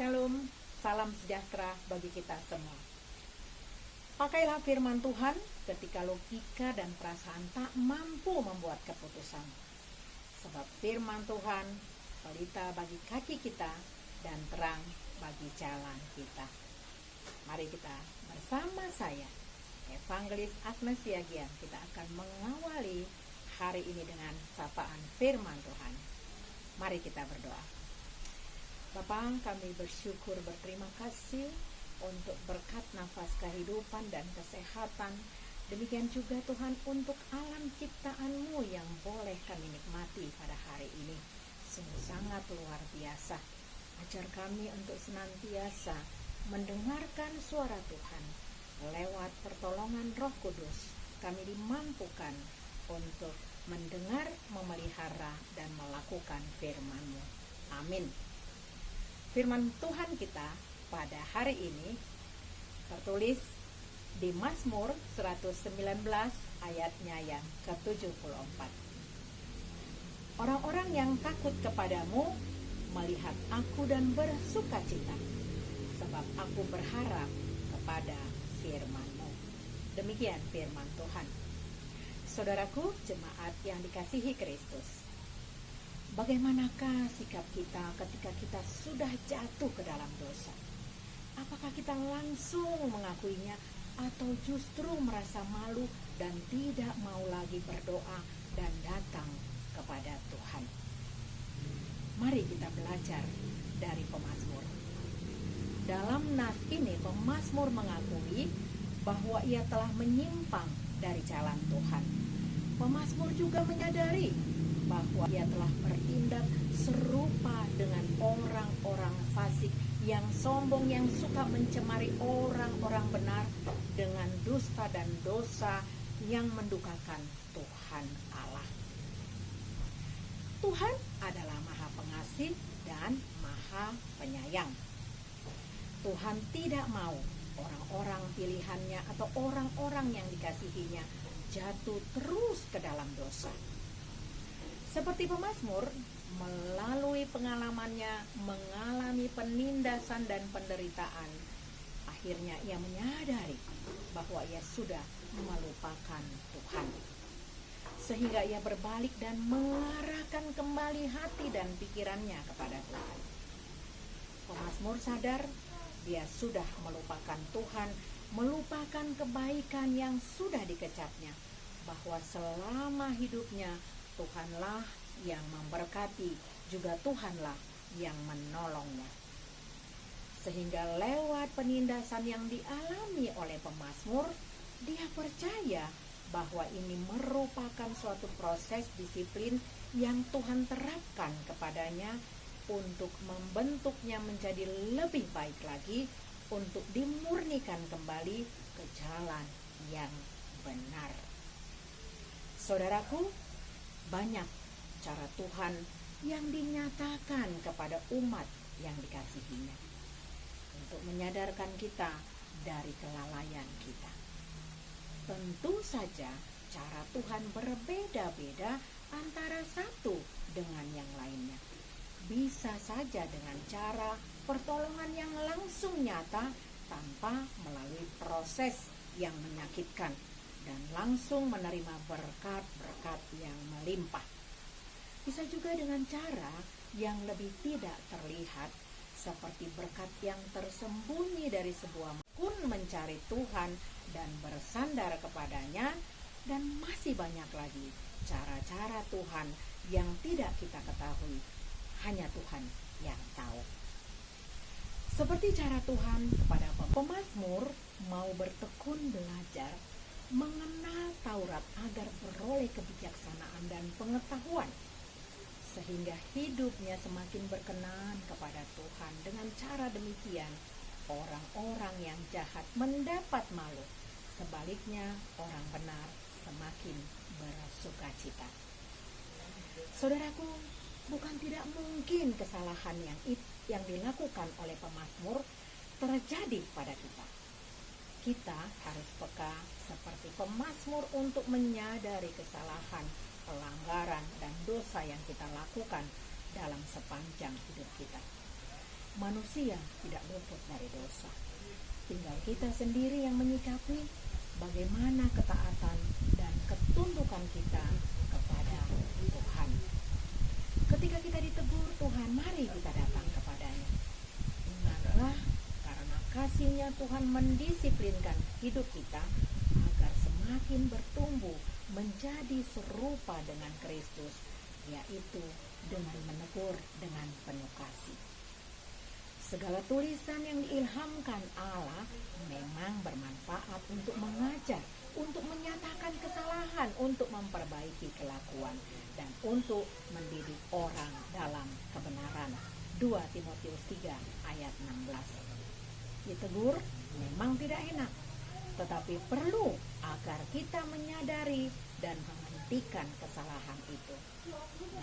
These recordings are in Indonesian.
Shalom, salam sejahtera bagi kita semua. Pakailah firman Tuhan ketika logika dan perasaan tak mampu membuat keputusan. Sebab firman Tuhan pelita bagi kaki kita dan terang bagi jalan kita. Mari kita bersama saya, Evangelis Agnes Siagian, kita akan mengawali hari ini dengan sapaan firman Tuhan. Mari kita berdoa. Bapa, kami bersyukur, berterima kasih untuk berkat nafas kehidupan dan kesehatan. Demikian juga Tuhan untuk alam ciptaan-Mu yang boleh kami nikmati pada hari ini. Sungguh sangat luar biasa. Ajar kami untuk senantiasa mendengarkan suara Tuhan. Lewat pertolongan Roh Kudus, kami dimampukan untuk mendengar, memelihara, dan melakukan firman-Mu. Amin. Firman Tuhan kita pada hari ini tertulis di Mazmur 119 ayatnya yang ke-74. Orang-orang yang takut kepadamu melihat aku dan bersukacita, sebab aku berharap kepada firman-Mu. Demikian firman Tuhan. Saudaraku, jemaat yang dikasihi Kristus, bagaimanakah sikap kita ketika kita sudah jatuh ke dalam dosa? Apakah kita langsung mengakuinya atau justru merasa malu dan tidak mau lagi berdoa dan datang kepada Tuhan? Mari kita belajar dari pemazmur. Dalam nas ini pemazmur mengakui bahwa ia telah menyimpang dari jalan Tuhan. Pemazmur juga menyadari bahwa ia telah bertindak serupa dengan orang-orang fasik yang sombong, yang suka mencemari orang-orang benar dengan dusta dan dosa yang mendukakan Tuhan Allah. Tuhan adalah Maha Pengasih dan Maha Penyayang. Tuhan tidak mau orang-orang pilihannya atau orang-orang yang dikasihinya jatuh terus ke dalam dosa. Seperti pemazmur, melalui pengalamannya mengalami penindasan dan penderitaan, akhirnya ia menyadari bahwa ia sudah melupakan Tuhan. Sehingga ia berbalik dan mengarahkan kembali hati dan pikirannya kepada Tuhan. Pemazmur sadar dia sudah melupakan Tuhan, melupakan kebaikan yang sudah dikecapnya, bahwa selama hidupnya Tuhanlah yang memberkati, juga Tuhanlah yang menolongnya. Sehingga lewat penindasan yang dialami oleh pemazmur, dia percaya bahwa ini merupakan suatu proses disiplin yang Tuhan terapkan kepadanya untuk membentuknya menjadi lebih baik lagi, untuk dimurnikan kembali ke jalan yang benar. Saudaraku, banyak cara Tuhan yang dinyatakan kepada umat yang dikasihinya untuk menyadarkan kita dari kelalaian kita. Tentu saja cara Tuhan berbeda-beda antara satu dengan yang lainnya. Bisa saja dengan cara pertolongan yang langsung nyata tanpa melalui proses yang menyakitkan, dan langsung menerima berkat-berkat yang melimpah. Bisa juga dengan cara yang lebih tidak terlihat, seperti berkat yang tersembunyi dari sebuah pun mencari Tuhan dan bersandar kepadanya, dan masih banyak lagi cara-cara Tuhan yang tidak kita ketahui. Hanya Tuhan yang tahu. Seperti cara Tuhan kepada pemazmur mau bertekun belajar mengenal Taurat agar beroleh kebijaksanaan dan pengetahuan, sehingga hidupnya semakin berkenan kepada Tuhan. Dengan cara demikian, orang-orang yang jahat mendapat malu, sebaliknya orang benar semakin bersukacita. Saudaraku, bukan tidak mungkin kesalahan yang dilakukan oleh pemazmur terjadi pada kita. Kita harus peka seperti pemazmur untuk menyadari kesalahan, pelanggaran, dan dosa yang kita lakukan dalam sepanjang hidup kita. Manusia tidak luput dari dosa. Tinggal kita sendiri yang menyikapi bagaimana ketaatan dan ketundukan kita kepada Tuhan. Ketika kita ditegur Tuhan, mari kita datang kepadanya. Ingatlah, karena kasih-Nya Tuhan mendisiplinkan hidup kita agar semakin bertumbuh menjadi serupa dengan Kristus, yaitu dengan menegur dengan penuh kasih. Segala tulisan yang diilhamkan Allah memang bermanfaat untuk mengajar, untuk menyatakan kesalahan, untuk memperbaiki kelakuan, dan untuk mendidik orang dalam kebenaran. 2 Timotius 3 ayat 16. Ditegur memang tidak enak, tetapi perlu agar kita menyadari dan menghentikan kesalahan itu.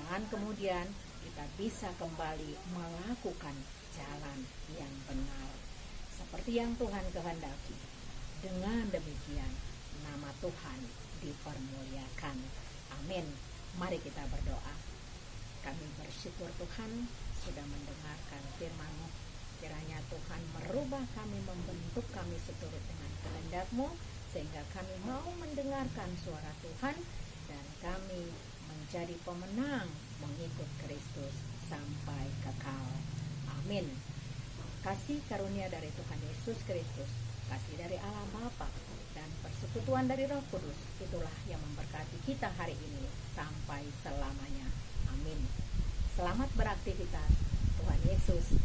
Dan kemudian kita bisa kembali melakukan jalan yang benar seperti yang Tuhan kehendaki. Dengan demikian nama Tuhan dipermuliakan. Amin. Mari kita berdoa. Kami bersyukur Tuhan sudah mendengarkan firman-Mu. Kiranya Tuhan merubah kami, membentuk kami seturut dengan kehendak-Mu, sehingga kami mau mendengarkan suara Tuhan dan kami menjadi pemenang mengikut Kristus sampai kekal. Amin. Kasih karunia dari Tuhan Yesus Kristus, kasih dari Allah Bapa, dan persekutuan dari Roh Kudus, itulah yang memberkati kita hari ini sampai selamanya. Amin. Selamat beraktivitas. Tuhan Yesus